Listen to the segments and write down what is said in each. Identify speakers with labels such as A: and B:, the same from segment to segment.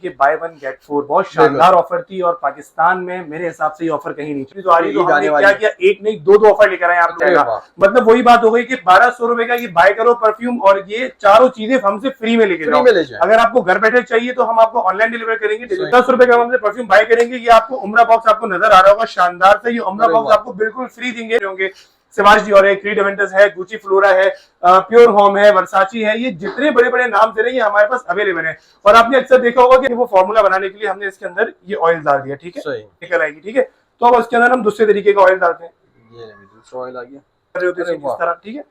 A: कि by one get four बहुत शानदार ऑफर थी और पाकिस्तान में मेरे हिसाब से ये ऑफर कहीं नहीं चली। तो हमने क्या किया, एक नहीं दो ऑफर लेकर आए आप लोग। मतलब वही बात हो गई कि 1200 रुपए का ये बाय करो परफ्यूम और ये चारों चीजें हमसे फ्री में लेके जाओ। अगर आपको घर बैठे चाहिए तो हम आपको ऑनलाइन डिलीवर करेंगे। 10 रुपए का हमसे परफ्यूम बाय करेंगे। ये आपको उम्रा बॉक्स आपको नजर आ रहा होगा शानदार से, ये उम्रा बॉक्स आपको बिल्कुल फ्री देंगे। सिवाज डियोर है, क्रीड एवेंटस है, गुची फ्लोरा है, प्योर होम है, वर्साची है, ये जितने बड़े बड़े नाम दे रहे हैं ये हमारे पास अवेलेबल है। और आपने अक्सर देखा होगा कि वो फॉर्मूला बनाने के लिए हमने इसके अंदर ये ऑयल डाल दिया, ठीक है, निकल आएगी, ठीक है। तो अब उसके अंदर हम दूसरे तरीके का ऑयल डालते हैं, ये दूसरा ऑयल आ गया, तरह, ठीक है।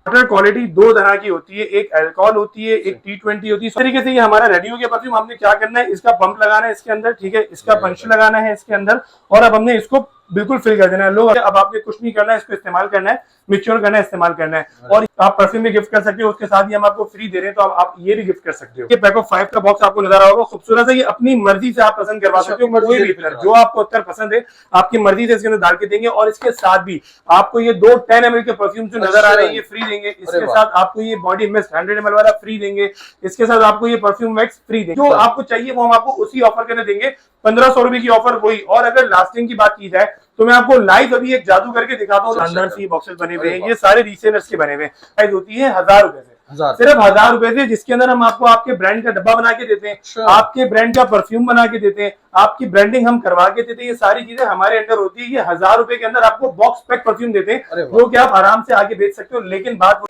A: वाटर क्वालिटी दो तरह की होती है, एक अल्कोहल होती है, एक T20 होती है। इस तरीके से ये हमारा रेडी हो गया परफ्यूम। हमने क्या करना है, इसका पंप लगाना है इसके अंदर, ठीक है, इसका पंच लगाना है इसके अंदर और अब हमने इसको बिल्कुल फिल कर देना है। लोग अब आपने कुछ नहीं करना है, इसको इस्तेमाल करना है, मिच्योर करना है, इस्तेमाल करना है। और आप परफ्यूम भी गिफ्ट कर सकते हो, उसके साथ ही हम आपको फ्री दे रहे हैं, तो आप ये भी गिफ्ट कर सकते हो। ये पैक ऑफ 5 का बॉक्स आपको नजर आ होगा, खूबसूरत है। ये अपनी मर्जी से आप पसंद करवा सकते हो, कोई भी कलर जो आपको अत्तर पसंद है आपकी मर्जी से इसके अंदर डाल के देंगे। और इसके साथ भी आपको ये 2 10 ml के परफ्यूम जो नजर आ रहे हैं ये फ्री देंगे। इसके साथ आपको ये बॉडी मिस्ट 100 ml वाला फ्री देंगे। इसके साथ आपको ये परफ्यूम वैक्स फ्री देंगे। जो आपको चाहिए वो हम आपको उसी ऑफर के अंदर देंगे। 1500 रुपए की ऑफर वही। और अगर लास्टिंग की बात की जाए तो मैं आपको लाइव अभी एक जादू करके दिखाता हूँ। शानदार सी बॉक्सेस बने हुए हैं, ये सारे रीसेलर्स के बने हुए हैं। प्राइस होती है 1000 रुपए से, सिर्फ 1000 रुपए से, जिसके अंदर हम आपको आपके ब्रांड का डब्बा बना के देते हैं, आपके ब्रांड का परफ्यूम बना के देते हैं, आपकी ब्रांडिंग हम करवा के देते हैं। ये सारी चीजें हमारे अंदर होती है। ये 1000 रुपए के अंदर आपको बॉक्स पैक परफ्यूम देते हैं जो कि आप आराम से आगे बेच सकते हो। लेकिन बात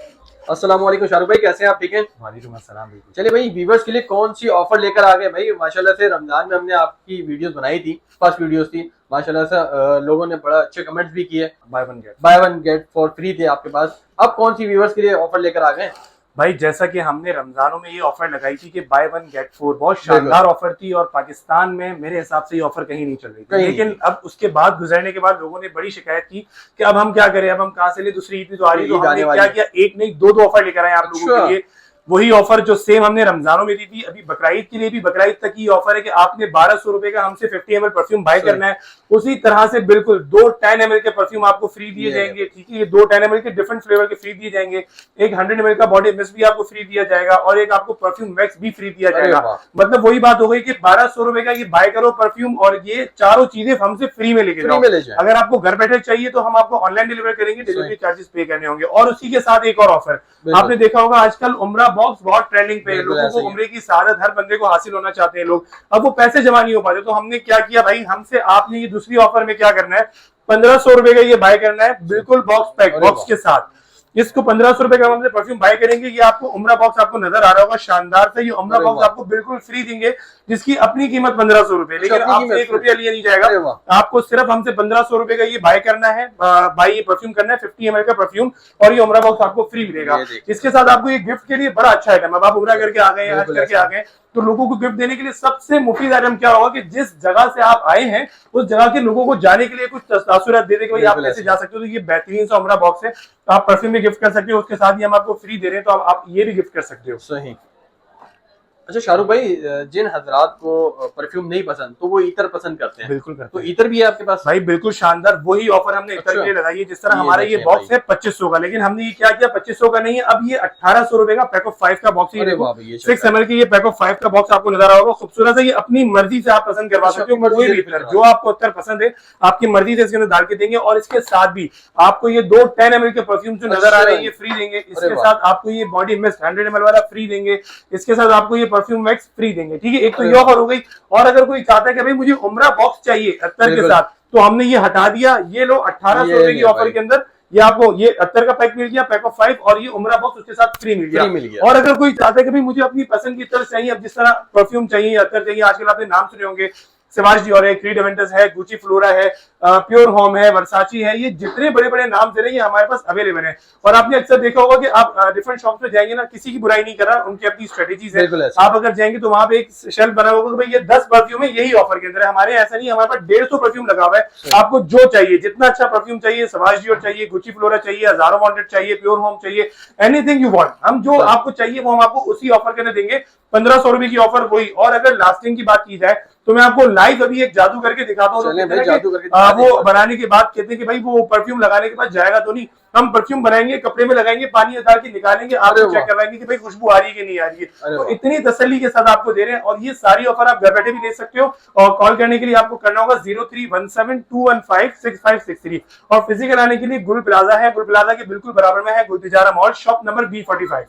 B: अस्सलाम वालेकुम शाहरुख भाई, कैसे हैं आप? ठीक है,
A: वालेकुम अस्सलाम।
B: चलिए भाई, व्यूवर्स के लिए कौन सी ऑफर लेकर आ गए भाई? माशाल्लाह से रमजान में हमने आपकी वीडियोस बनाई थी, फर्स्ट वीडियोस थी, माशाल्लाह से लोगों ने बड़ा अच्छे कमेंट्स भी किए। By one get for free थे आपके पास। अब कौन सी व्यूवर्स के लिए ऑफर लेकर आ गए?
A: भाई जैसा कि हमने रमजानों में ये ऑफर लगाई थी कि बाय वन गेट फोर बहुत शानदार ऑफर थी और पाकिस्तान में मेरे हिसाब से ये ऑफर कहीं नहीं चल रही थी। लेकिन अब उसके बाद गुजरने के बाद लोगों ने बड़ी शिकायत की कि अब हम क्या करें, अब हम कहां से ले, दूसरी ईद भी तो आ रही। तो हमने क्या किया, एक नहीं दो ऑफर लेकर आए आप लोगों के लिए। वही ऑफर जो सेम हमने रमजानों में दी थी, अभी बकराईद के लिए भी, बकराईद तक की ऑफर है कि आपने 1200 रुपए का हमसे 50 ml परफ्यूम बाय करना है। उसी तरह से बिल्कुल 2 10 ml के परफ्यूम आपको फ्री दिए जाएंगे, ठीक है। ये 2 10 ml के डिफरेंट फ्लेवर के फ्री दिए जाएंगे। एक 100 ml का बॉडी मिस्ट भी आपको फ्री दिया जाएगा और एक आपको परफ्यूम वैक्स भी फ्री दिया जाएगा। मतलब वही बात हो गई कि 1200 रुपए का ये बाय करो परफ्यूम और ये चारों चीजें हमसे फ्री में लेके जाओ। अगर आपको घर बैठे चाहिए तो हम आपको ऑनलाइन डिलीवर करेंगे, डिलीवरी चार्जेस पे करने होंगे। और उसी के साथ एक और ऑफर, आपने देखा होगा आजकल उम्रा बॉक्स बहुत ट्रेंडिंग पे है। लोगों को उम्रे की सादत हर बंदे को हासिल होना चाहते हैं लोग, अब वो पैसे जमा नहीं हो पाते। तो हमने क्या किया भाई, हमसे आपने ये दूसरी ऑफर में क्या करना है, 1500 रुपए का ये बाय करना है बिल्कुल बॉक्स पैक बॉक्स के साथ। इसको 1500 रुपए का हमसे परफ्यूम बाय करेंगे। ये आपको उम्रा बॉक्स आपको नजर आ रहा होगा शानदार से, ये उम्रा बॉक्स आपको बिल्कुल फ्री देंगे जिसकी अपनी कीमत 1500 रुपए, लेकिन आपसे 1 रुपया लिया नहीं जाएगा। आपको सिर्फ हमसे 1500 रुपए का ये बाय करना है, बाय ये परफ्यूम करना है, 50 ml का परफ्यूम, और ये उम्रा बॉक्स आपको फ्री मिलेगा। इसके साथ आपको ये गिफ्ट के लिए बड़ा अच्छा आइटम। अब आप उम्रा करके आ गए, हज करके आ गए, तो लोगों को गिफ्ट देने के लिए सबसे मुफीद आइटम क्या होगा कि जिस जगह से आप आए हैं उस जगह के लोगों को जाने के लिए कुछ तासुरात दे दे कि भाई आप कैसे जा सकते हो। तो ये बेहतरीन सा उम्रा बॉक्स है, तो आप परफ्यूम भी गिफ्ट कर सकते हो, उसके साथ ही हम आपको फ्री दे रहे हैं, तो आप ये भी गिफ्ट कर सकते हो।
B: सही। अच्छा शाहरुख भाई, जिन हजरात को परफ्यूम नहीं पसंद तो वो इतर पसंद करते हैं।
A: बिल्कुल करते हैं।
B: तो इतर भी है आपके पास?
A: भाई बिल्कुल शानदार वही ऑफर हमने इतर के लिए लगाई है। जिस तरह हमारा ये बॉक्स है 2500 का, लेकिन हमने ये क्या किया, 2500 का नहीं है, अब ये 1800 रुपए का पैक ऑफ 5 का बॉक्स है। 6 ml की ये पैक ऑफ 5 का बॉक्स आपको नजर आ होगा, खूबसूरत है। ये अपनी मर्जी से आप पसंद करवा सकते हो, कोई भी कलर जो आपको अत्तर पसंद है आपकी मर्जी से इसके अंदर डाल के देंगे। और इसके साथ भी आपको ये 2 10 ml के परफ्यूम जो नजर आ रहे हैं ये फ्री देंगे। इसके साथ आपको ये बॉडी मिस्ट 100 ml वाला फ्री देंगे। इसके साथ आपको ये परफ्यूम वैक्स फ्री देंगे, ठीक है। एक तो ये ऑफर हो गई। और अगर कोई चाहता है कि भाई मुझे उम्रा बॉक्स चाहिए अत्तर के साथ, तो हमने ये हटा दिया। ये लो 1800 रुपए की ऑफर के अंदर ये आपको ये अत्तर का पैक मिल गया, पैक ऑफ 5, और ये उम्रा बॉक्स उसके साथ फ्री मिल गया। और अगर कोई चाहता है कि भाई मुझे अपनी पसंद की अत्तर चाहिए, अब जिस तरह परफ्यूम चाहिए, अत्तर चाहिए, आजकल आपने नाम सुने होंगे, सिवाज डियोर है, क्रीड एवेंटस है, गुची फ्लोरा है, प्योर होम है, वर्साची है, ये जितने बड़े बड़े नाम दे रहे हैं ये हमारे पास अवेलेबल है। और आपने अक्सर देखा होगा कि आप डिफरेंट शॉप पे जाएंगे ना, किसी की बुराई नहीं कर रहा, उनकी अपनी स्ट्रेटेजीज है। आप अगर जाएंगे तो वहां पे एक शेल्फ बना होगा कि भाई ये 10 परफ्यूम है, यही ऑफर के अंदर है। हमारे ऐसा नहीं, हमारे पास 150 परफ्यूम लगा हुआ है। आपको जो चाहिए, जितना अच्छा परफ्यूम चाहिए, सिवाज डियोर चाहिए, गुची फ्लोरा चाहिए, हजारों वांटेड चाहिए, प्योर होम चाहिए, एनीथिंग यू वांट, हम जो आपको चाहिए वो हम आपको उसी ऑफर के अंदर देंगे। 1500 रुपए की ऑफर वही। और अगर लास्टिंग की बात की जाए तो मैं आपको लाइव अभी एक जादू करके दिखाता हूँ। वो बनाने के बाद कहते हैं कि भाई वो परफ्यूम लगाने के बाद जाएगा तो नहीं, हम परफ्यूम बनाएंगे, कपड़े में लगाएंगे, पानी उतार के निकालेंगे, आपको चेक करवाएंगे कि भाई खुशबू आ रही है कि नहीं आ रही है। तो इतनी तसल्ली के साथ आपको दे रहे हैं, और ये सारी ऑफर आप घर बैठे भी ले सकते हो। और कॉल करने के लिए आपको करना होगा 0317215653 और फिजिकल आने के लिए गुल प्लाजा है, गुल प्लाजा के बिल्कुल बराबर में है गुल Tijara mall, shop number B45।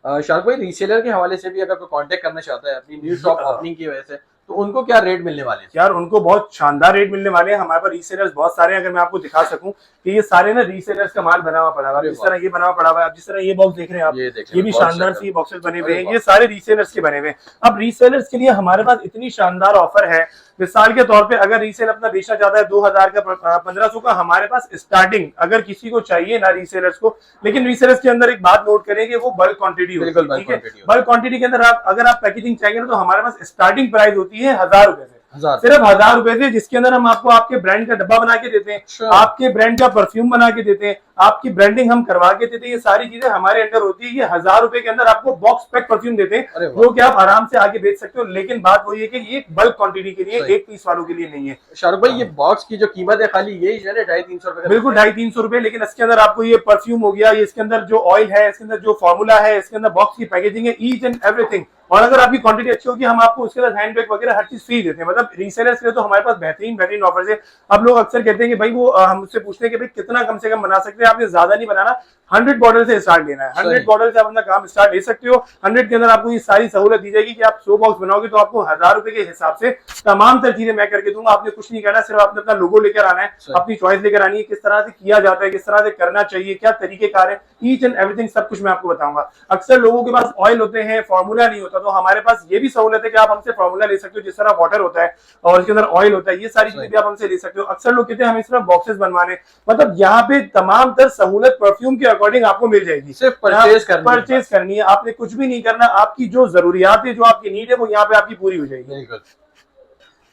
B: Shark भाई, रीसेलर के हवाले से भी अगर कोई कांटेक्ट करना चाहता है अपनी न्यू शॉप ओपनिंग की वजह से, तो उनको क्या रेट मिलने वाले हैं?
A: यार उनको बहुत शानदार रेट मिलने वाले हैं। हमारे पास रीसेलर्स बहुत सारे हैं। अगर मैं आपको दिखा सकूं कि ये सारे ना रीसेलर्स का माल बना हुआ पड़ा हुआ है। जिस तरह ये बना हुआ पड़ा हुआ है, जिस तरह ये बॉक्स देख रहे हैं आप, ये भी शानदार सी बॉक्सेस बने हुए हैं, ये सारे रीसेलर्स के बने हुए हैं। अब रीसेलर्स के लिए हमारे पास इतनी शानदार ऑफर है। मिसाल के तौर पे अगर रीसेल अपना बेचना चाहता है 2000 का 1500 का, हमारे पास स्टार्टिंग अगर किसी को चाहिए ना रीसेलर्स को, लेकिन रीसेलर्स के अंदर एक बात नोट करें कि वो बल्क क्वांटिटी होती है, ठीक है। बल्क क्वांटिटी के अंदर अगर आप पैकेजिंग चाहिए ना, तो हमारे पास स्टार्टिंग प्राइस होती है 1000 रुपए से, सिर्फ 1000 रुपए से, जिसके अंदर हम आपको आपके ब्रांड का डब्बा बना के देते हैं, आपके ब्रांड का परफ्यूम बना के देते हैं, आपकी ब्रांडिंग हम करवा के देते हैं। ये सारी चीजें हमारे अंदर होती है। ये 1000 रुपए के अंदर आपको बॉक्स पैक परफ्यूम देते हैं, जो कि आप आराम से आगे बेच सकते हो। लेकिन बात वही है कि ये बल्क क्वांटिटी के लिए, एक पीस वालों के लिए नहीं है।
B: शाहरुख भाई, ये बॉक्स की जो कीमत है खाली यही है 250-300 रुपए?
A: बिल्कुल 250-300 रुपए। लेकिन इसके अंदर आपको ये परफ्यूम हो गया, ये इसके अंदर जो ऑयल है, इसके अंदर जो फॉर्मूला है, इसके अंदर बॉक्स की पैकेजिंग है, ईच एंड एवरीथिंग। और अगर आपकी क्वांटिटी अच्छी होगी, हम आपको उसके साथ हैंड बैग वगैरह हर चीज फ्री देते हैं। मतलब रीसेलर्स के लिए तो हमारे पास बेहतरीन ऑफर्स है। अब लोग अक्सर कहते हैं कि भाई वो हम उससे पूछते हैं कि भाई कितना कम से कम बना सकते हैं, आपने ज्यादा नहीं बनाना, 100 बॉटल से स्टार्ट लेना है। 100 बॉटल से आप अपना काम स्टार्ट ले सकते हो। 100 के अंदर आपको ये सारी सहूलत दी जाएगी कि आप 100 बॉक्स बनाओगे तो आपको 1000 रुपए के हिसाब से तमाम तर चीजें मैं करके दूंगा। आपने कुछ नहीं करना, सिर्फ आपने अपना लोगो लेकर आना है, अपनी चॉइस लेकर आनी है, किस तरह से किया जाता है, किस तरह से करना चाहिए, क्या तरीकेकार है, ईच एंड एवरीथिंग सब कुछ मैं आपको बताऊंगा। अक्सर लोगों के पास ऑयल होते हैं, फॉर्मूला नहीं होता, तो हमारे पास ये भी सहूलत है कि आप हमसे फॉर्मूला ले सकते हो, जिस तरह वाटर होता है और इसके अंदर ऑयल होता है, ये सारी चीजें भी आप हमसे ले सकते हो। अक्सर लोग कहते हैं हमें सिर्फ बॉक्सेस बनवाने, मतलब यहाँ पे तमाम तर सहूलत परफ्यूम के अकॉर्डिंग आपको मिल जाएगी।
B: सिर्फ परचेज
A: करनी है, आपने कुछ भी नहीं करना। आपकी जो जरूरियात है, जो आपकी नीड है, वो यहाँ पे आपकी पूरी हो जाएगी।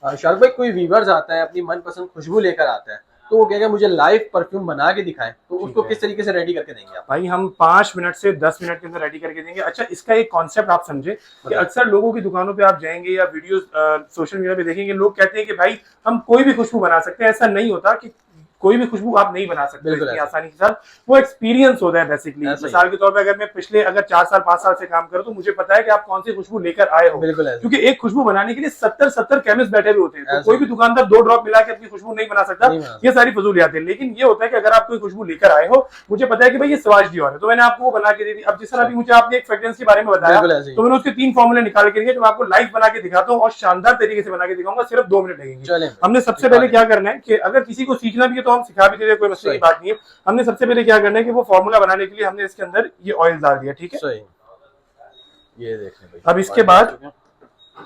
B: शाहरुख भाई, कोई व्यूअर्स आता है अपनी मनपसंद खुशबू लेकर आता है, तो वो कहेगा मुझे लाइव परफ्यूम बना के दिखाएं, तो उसको किस तरीके से रेडी करके देंगे आप?
A: भाई हम 5 मिनट से 10 मिनट के अंदर रेडी करके देंगे। अच्छा, इसका एक कॉन्सेप्ट आप समझे कि अक्सर लोगों की दुकानों पे आप जाएंगे या वीडियोस सोशल मीडिया पे देखेंगे, लोग कहते हैं कि भाई हम कोई भी खुशबू बना सकते हैं। ऐसा नहीं होता कि कोई भी खुशबू आप नहीं बना सकते इतनी आसानी के साथ। वो एक्सपीरियंस होता है बेसिकली। मिसाल के तौर पे अगर मैं पिछले 4 साल 5 साल से काम करूं, तो मुझे पता है कि आप कौन सी खुशबू लेकर आए हो, क्योंकि एक खुशबू बनाने के लिए 70 केमिस्ट बैठे हुए होते हैं। तो कोई भी दुकानदार 2 ड्रॉप मिला के अपनी खुशबू नहीं बना सकता, ये सारी फजूलियात है। लेकिन ये होता है कि अगर आप कोई खुशबू लेकर आए हो, मुझे पता है कि भाई ये सवाज डियोर है, तो मैंने आपको वो बना के दे दी। अब जिस तरह भी मुझे आपने एक फ्रेग्रेंस के बारे में बताया, तो मैंने उसके 3 फॉर्मूले निकाल के दिए, जो मैं आपको लाइव बना के दिखाता हूँ और शानदार तरीके से बना के दिखाऊंगा। सिर्फ 2 मिनट लगेंगे। हमने सबसे पहले क्या करना है कि अगर किसी को सीखना भी है तो हम सिखा भी देते, मसले की बात नहीं है। हमने सबसे पहले क्या करना है कि वो फॉर्मूला बनाने के लिए हमने इसके अंदर ये ऑयल डाल दिया, ठीक है।
B: ये देखें भाई।
A: अब इसके बाद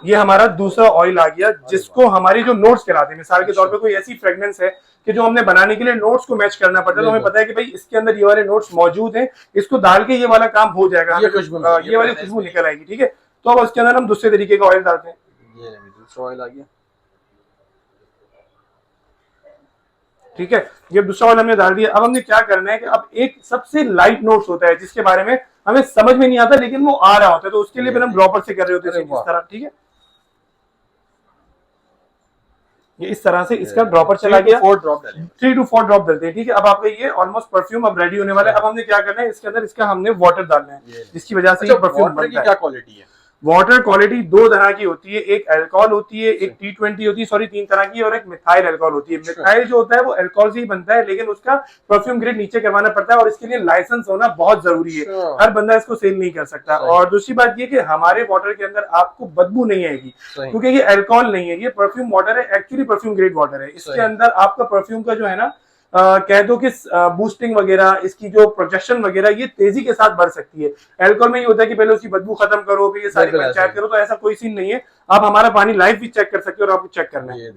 A: ये हमारा दूसरा ऑयल आ गया, जिसको हमारी जो नोट्स कहलाते हैं। मिसाल के तौर पे कोई ऐसी फ्रेग्रेंस है कि जो हमने बनाने के लिए नोट्स को मैच करना पड़ता है, तो हमें पता है कि भाई इसके अंदर ये वाले नोट्स मौजूद हैं, इसको डाल के ये वाला काम हो जाएगा, ये वाली खुशबू निकल आएगी, ठीक है। तो अब उसके अंदर हम दूसरे तरीके का ऑयल डालते हैं।
B: ये दूसरा ऑयल आ गया,
A: ठीक है। ये दूसरा ऑयल हमने डाल दिया। अब हमने क्या करना है कि अब एक सबसे लाइट नोट्स होता है जिसके बारे में हमें समझ में नहीं आता, लेकिन वो आ रहा होता है, तो उसके लिए फिर हम ड्रॉपर से कर रहे होते हैं इस तरह, ठीक है। ये इस तरह से इसका ड्रॉपर चला गया। 3 to 4 ड्रॉप डालते हैं, ठीक है। अब आपका ये ऑलमोस्ट परफ्यूम अब रेडी होने वाला है। अब हमने क्या करना है, इसके अंदर इसका हमने वाटर डालना है, जिसकी वजह से परफ्यूम बनता है।
B: क्या क्वालिटी है?
A: वाटर क्वालिटी 2 तरह की होती है, एक अल्कोहल होती है, एक T20 होती है, सॉरी 3 तरह की, और एक मिथाइल अल्कोहल होती है। मिथाइल जो होता है वो अल्कोहल से ही बनता है, लेकिन उसका परफ्यूम ग्रेड नीचे करवाना पड़ता है, और इसके लिए लाइसेंस होना बहुत जरूरी है। हर बंदा इसको सेल नहीं कर सकता। और दूसरी बात ये कि हमारे वाटर के अंदर आपको बदबू नहीं आएगी, क्योंकि ये अल्कोहल नहीं है, ये परफ्यूम वाटर है, एक्चुअली परफ्यूम ग्रेड वाटर है। इसके अंदर आपका परफ्यूम का जो है ना, कह दो कि बूस्टिंग वगैरह, इसकी जो प्रोजेक्शन वगैरह, ये तेजी के साथ बढ़ सकती है। अल्कोहल में ये होता है कि पहले उसकी बदबू खत्म करो, फिर ये सारी पंचायत करो, तो ऐसा कोई सीन नहीं है। आप हमारा पानी लाइव भी चेक कर सकते हो और आपको चेक करना है।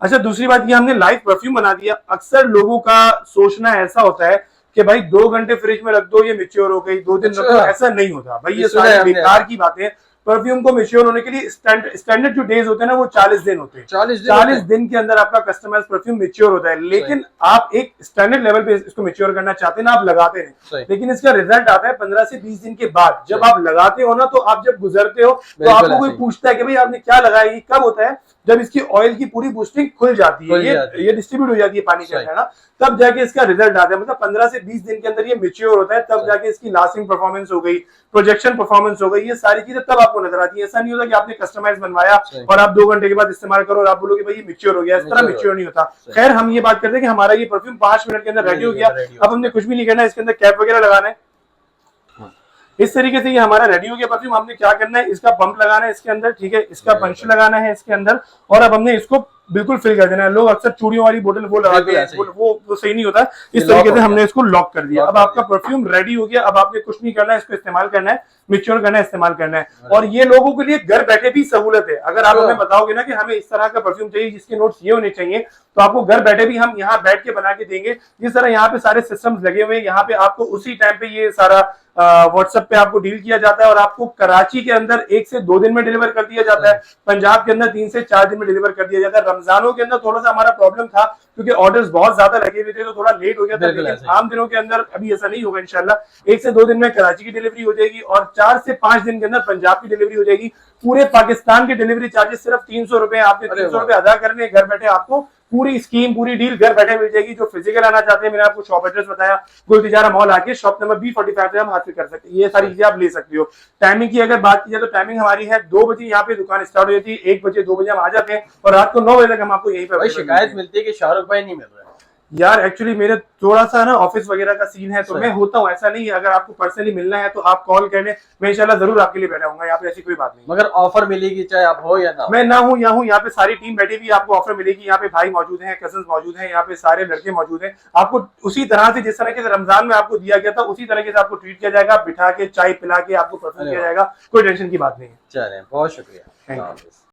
A: अच्छा, दूसरी बात ये हमने लाइव परफ्यूम बना दिया। अक्सर लोगों का सोचना ऐसा होता है कि भाई 2 घंटे फ्रिज में रख दो, ये मैच्योर हो गई, 2 दिन रख दो, ऐसा नहीं होता भाई, ये सारी बेकार की बातें। परफ्यूम को मेच्योर होने के लिए स्टैंडर्ड जो डेज होते हैं ना वो 40 दिन होते हैं। 40 दिन के अंदर आपका कस्टमाइज परफ्यूम मेच्योर होता है। लेकिन आप एक स्टैंडर्ड लेवल पे इसको मेच्योर करना चाहते हैं ना, आप लगाते हैं, लेकिन इसका रिजल्ट आता है 15 से 20 दिन के बाद। जब आप लगाते हो ना, तो आप जब गुजरते हो तो आपको कोई पूछता है कि भाई आपने क्या लगाया, ये कब होता है? जब इसकी ऑयल की पूरी बूस्टिंग खुल जाती है, ये डिस्ट्रीब्यूट हो जाती है पानी के अंदर ना, तब जाके इसका रिजल्ट आता है। मतलब 15 से 20 दिन के अंदर ये मेच्योर होता है, तब जाके इसकी लास्टिंग परफॉर्मेंस हो गई, प्रोजेक्शन परफॉर्मेंस हो गई, ये सारी चीजें तब आपको नजर आती है। ऐसा नहीं होता कि आपने कस्टमाइज बनवाया और आप 2 घंटे के बाद इस्तेमाल करो और आप बोलोगे भाई ये मेच्योर हो गया। इस तरह मेच्योर नहीं होता। खैर, हम ये बात करते हैं कि हमारा ये परफ्यूम 5 मिनट के अंदर रेडी हो गया। अब हमने कुछ भी नहीं करना है, इसके अंदर कैप वगैरह लगाना है। इस तरीके से ये हमारा रेडी हो गया परफ्यूम। हमने क्या करना है, इसका पंप लगाना है इसके अंदर, ठीक है, इसका पंच लगाना है इसके अंदर, और अब हमने इसको बिल्कुल फिल कर देना है। लोग अक्सर चूड़ियों वाली बोतल वो लगाते हैं, वो सही नहीं होता। इस तरीके से हमने इसको लॉक कर दिया। अब आपका परफ्यूम रेडी हो गया। अब आपने कुछ नहीं करना है, इसको इस्तेमाल करना है, मेच्योर करना है, इस्तेमाल करना है। और ये लोगों के लिए घर बैठे भी सहूलत है। अगर आप हमें बताओगे ना कि हमें इस तरह का परफ्यूम चाहिए जिसके नोट्स ये होने चाहिए, तो आपको घर बैठे भी हम यहाँ बैठ के बना के देंगे। जिस तरह यहाँ पे सारे सिस्टम्स लगे हुए हैं, यहाँ पे आपको उसी टाइम पे ये सारा व्हाट्सएप पे आपको डील किया जाता है और आपको कराची के अंदर 1 से 2 दिन में डिलीवर कर दिया जाता है। पंजाब के अंदर 3 से 4 दिन में डिलीवर कर दिया जाता है। रमजानों के अंदर थोड़ा सा हमारा प्रॉब्लम था क्योंकि ऑर्डर्स बहुत ज्यादा लगे हुए थे, तो थोड़ा लेट हो गया था। लेकिन आम दिनों के अंदर अभी ऐसा नहीं होगा इंशाल्लाह। 1 से 2 दिन में कराची की डिलीवरी हो जाएगी और 4 से 5 दिन के अंदर पंजाब की डिलीवरी हो जाएगी। पूरे पाकिस्तान के डिलीवरी चार्जेस सिर्फ 300 रुपए, आपने 300 रुपए अदा करने, घर बैठे आपको पूरी स्कीम, पूरी डील घर बैठे मिल जाएगी। जो फिजिकल आना चाहते हैं, मैंने आपको शॉप एड्रेस बताया, गुल तिजारा मॉल आके शॉप नंबर B45 से हम हासिल कर सकते हैं। ये सारी चीजें आप ले सकते हो। टाइमिंग की अगर बात की जाए तो टाइमिंग हमारी है 2 बजे यहाँ पे दुकान स्टार्ट हो जाती है, 1 बजे 2 बजे हम आ जाते हैं और रात को 9 बजे तक हम आपको यहीं पे।
B: शिकायत मिलती है कि शाहरुख भाई नहीं मिल रहा है
A: यार। एक्चुअली मेरे थोड़ा सा ना ऑफिस वगैरह का सीन है, तो मैं होता हूँ, ऐसा नहीं है। अगर आपको पर्सनली मिलना है तो आप कॉल कर लें, मैं इंशाल्लाह जरूर आपके लिए बैठा हूँ। यहाँ पे ऐसी कोई बात नहीं।
B: मगर ऑफर मिलेगी चाहे आप हो या ना हो।
A: मैं ना हूँ, यहाँ पे सारी टीम बैठी हुई, आपको ऑफर मिलेगी। यहाँ पे भाई मौजूद हैं, कजन्स मौजूद हैं, यहाँ पे सारे लड़के मौजूद हैं। आपको उसी तरह से, जिस तरह से रमजान में आपको दिया गया था, उसी तरीके से आपको ट्रीट किया जाएगा। बिठा के चाय पिला के आपको परफ्यूम किया जाएगा। कोई टेंशन की बात नहीं है।
B: चलें, बहुत शुक्रिया।
A: Thank you.